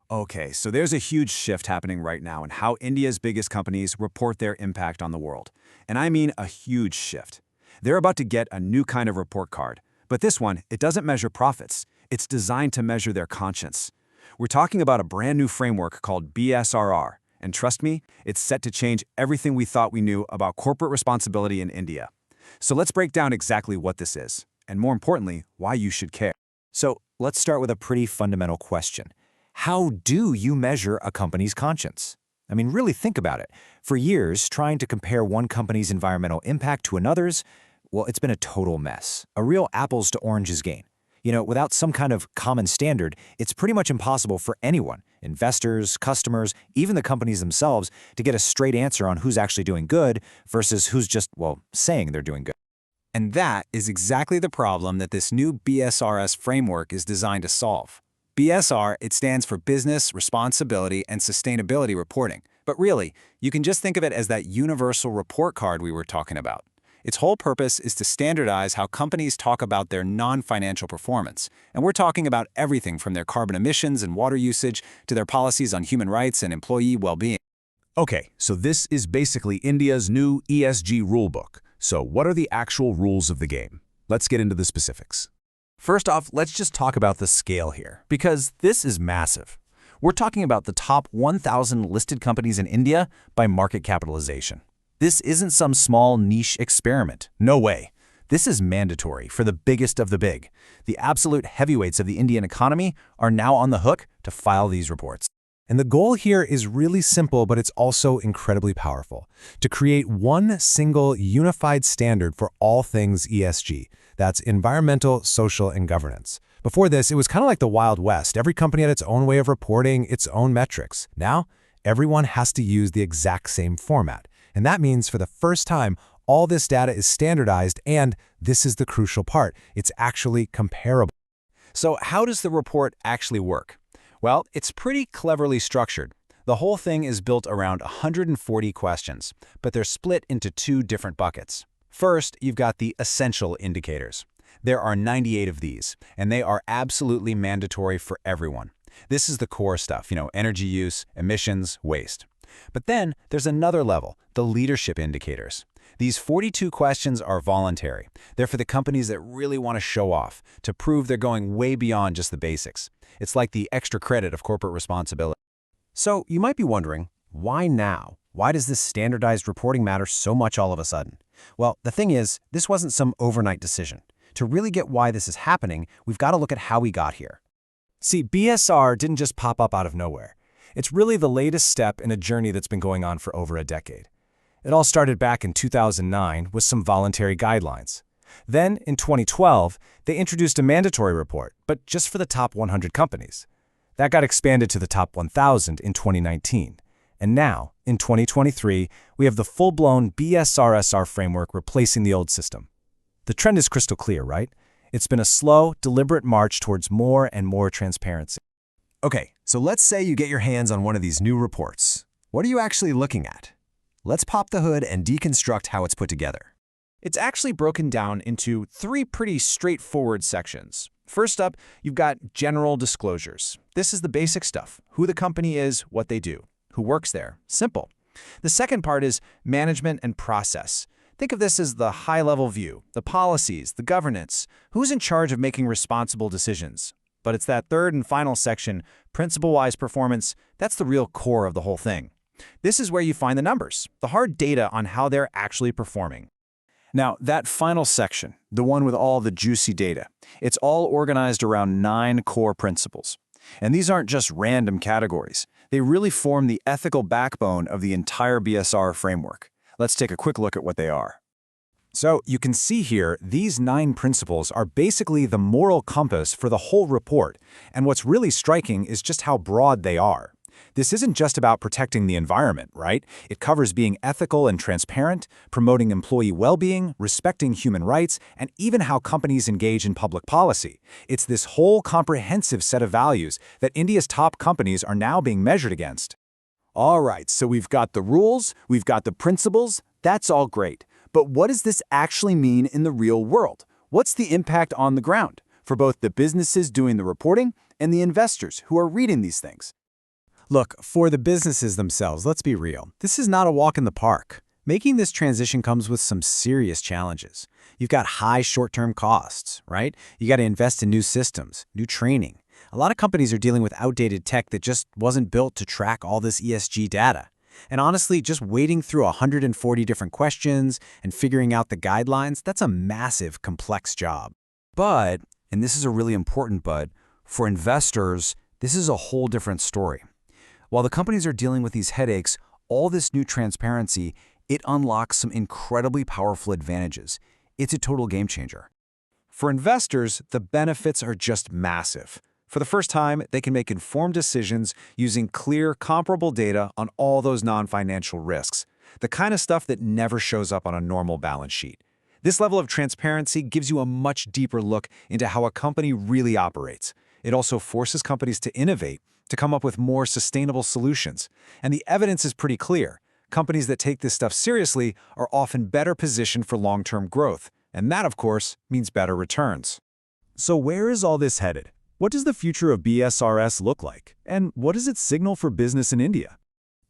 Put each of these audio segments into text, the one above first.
Okay, so there's a huge shift happening right now in how India's biggest companies report their impact on the world. And I mean a huge shift. They're about to get a new kind of report card. But this one, it doesn't measure profits. It's designed to measure their conscience. We're talking about a brand new framework called BSRR. And trust me, it's set to change everything we thought we knew about corporate responsibility in India. So let's break down exactly what this is, and more importantly, why you should care. So let's start with a pretty fundamental question. How do you measure a company's conscience? I mean, really think about it. For years, trying to compare one company's environmental impact to another's, well, it's been a total mess. A real apples to oranges game. Without some kind of common standard, it's pretty much impossible for anyone, investors, customers, even the companies themselves, to get a straight answer on who's actually doing good versus who's just, well, saying they're doing good. And that is exactly the problem that this new BSRS framework is designed to solve. BSR, it stands for Business, Responsibility, and Sustainability Reporting. But really, you can just think of it as that universal report card we were talking about. Its whole purpose is to standardize how companies talk about their non-financial performance. And we're talking about everything from their carbon emissions and water usage to their policies on human rights and employee well-being. Okay, so this is basically India's new ESG rulebook. So what are the actual rules of the game? Let's get into the specifics. First off, let's just talk about the scale here, because this is massive. We're talking about the top 1,000 listed companies in India by market capitalization. This isn't some small niche experiment. No way. This is mandatory for the biggest of the big. The absolute heavyweights of the Indian economy are now on the hook to file these reports. And the goal here is really simple, but it's also incredibly powerful. To create one single unified standard for all things ESG. That's environmental, social, and governance. Before this, it was kind of like the Wild West. Every company had its own way of reporting its own metrics. Now, everyone has to use the exact same format. And that means for the first time, all this data is standardized, and this is the crucial part. It's actually comparable. So how does the report actually work? Well, it's pretty cleverly structured. The whole thing is built around 140 questions, but they're split into two different buckets. First, you've got the essential indicators. There are 98 of these, and they are absolutely mandatory for everyone. This is the core stuff, energy use, emissions, waste. But then there's another level, the leadership indicators. These 42 questions are voluntary. They're for the companies that really want to show off, to prove they're going way beyond just the basics. It's like the extra credit of corporate responsibility. So you might be wondering, why now? Why does this standardized reporting matter so much all of a sudden? Well, the thing is, this wasn't some overnight decision. To really get why this is happening, we've got to look at how we got here. See, BSR didn't just pop up out of nowhere. It's really the latest step in a journey that's been going on for over a decade. It all started back in 2009 with some voluntary guidelines. Then, in 2012, they introduced a mandatory report, but just for the top 100 companies. That got expanded to the top 1,000 in 2019. And now, in 2023, we have the full-blown BSRSR framework replacing the old system. The trend is crystal clear, right? It's been a slow, deliberate march towards more and more transparency. Okay, so let's say you get your hands on one of these new reports. What are you actually looking at? Let's pop the hood and deconstruct how it's put together. It's actually broken down into three pretty straightforward sections. First up, you've got general disclosures. This is the basic stuff. Who the company is, what they do, who works there. Simple. The second part is management and process. Think of this as the high-level view, the policies, the governance, who's in charge of making responsible decisions. But it's that third and final section, principle-wise performance, that's the real core of the whole thing. This is where you find the numbers, the hard data on how they're actually performing. Now, that final section, the one with all the juicy data, it's all organized around 9 core principles. And these aren't just random categories. They really form the ethical backbone of the entire BSR framework. Let's take a quick look at what they are. So you can see here, these 9 principles are basically the moral compass for the whole report. And what's really striking is just how broad they are. This isn't just about protecting the environment, right? It covers being ethical and transparent, promoting employee well-being, respecting human rights, and even how companies engage in public policy. It's this whole comprehensive set of values that India's top companies are now being measured against. All right, so we've got the rules, we've got the principles, that's all great. But what does this actually mean in the real world? What's the impact on the ground for both the businesses doing the reporting and the investors who are reading these things? Look, for the businesses themselves, let's be real. This is not a walk in the park. Making this transition comes with some serious challenges. You've got high short-term costs, right? You got to invest in new systems, new training. A lot of companies are dealing with outdated tech that just wasn't built to track all this ESG data. And honestly, just wading through 140 different questions and figuring out the guidelines, that's a massive, complex job. But, and this is a really important but, for investors, this is a whole different story. While the companies are dealing with these headaches, all this new transparency, it unlocks some incredibly powerful advantages. It's a total game changer. For investors, the benefits are just massive. For the first time, they can make informed decisions using clear, comparable data on all those non-financial risks, the kind of stuff that never shows up on a normal balance sheet. This level of transparency gives you a much deeper look into how a company really operates. It also forces companies to innovate, to come up with more sustainable solutions. And the evidence is pretty clear. Companies that take this stuff seriously are often better positioned for long-term growth. And that, of course, means better returns. So where is all this headed? What does the future of BSRS look like? And what does it signal for business in India?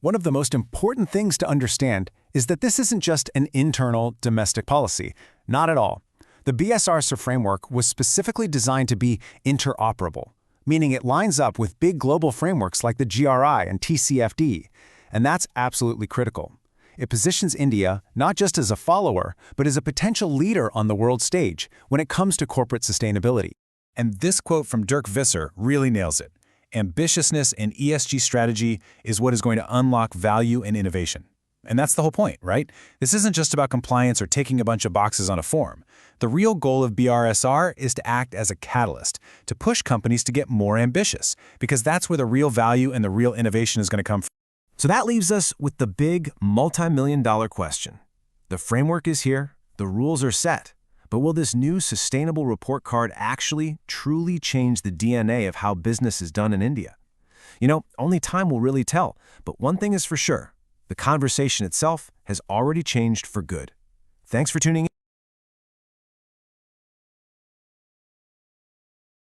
One of the most important things to understand is that this isn't just an internal domestic policy. Not at all. The BSRS framework was specifically designed to be interoperable, meaning it lines up with big global frameworks like the GRI and TCFD, and that's absolutely critical. It positions India not just as a follower, but as a potential leader on the world stage when it comes to corporate sustainability. And this quote from Dirk Visser really nails it. Ambitiousness and ESG strategy is what is going to unlock value and innovation. And that's the whole point, right? This isn't just about compliance or ticking a bunch of boxes on a form. The real goal of BRSR is to act as a catalyst, to push companies to get more ambitious, because that's where the real value and the real innovation is going to come from. So that leaves us with the big multi-million-dollar question. The framework is here, the rules are set, but will this new sustainable report card actually, truly change the DNA of how business is done in India? You know, only time will really tell, but one thing is for sure, the conversation itself has already changed for good. Thanks for tuning in.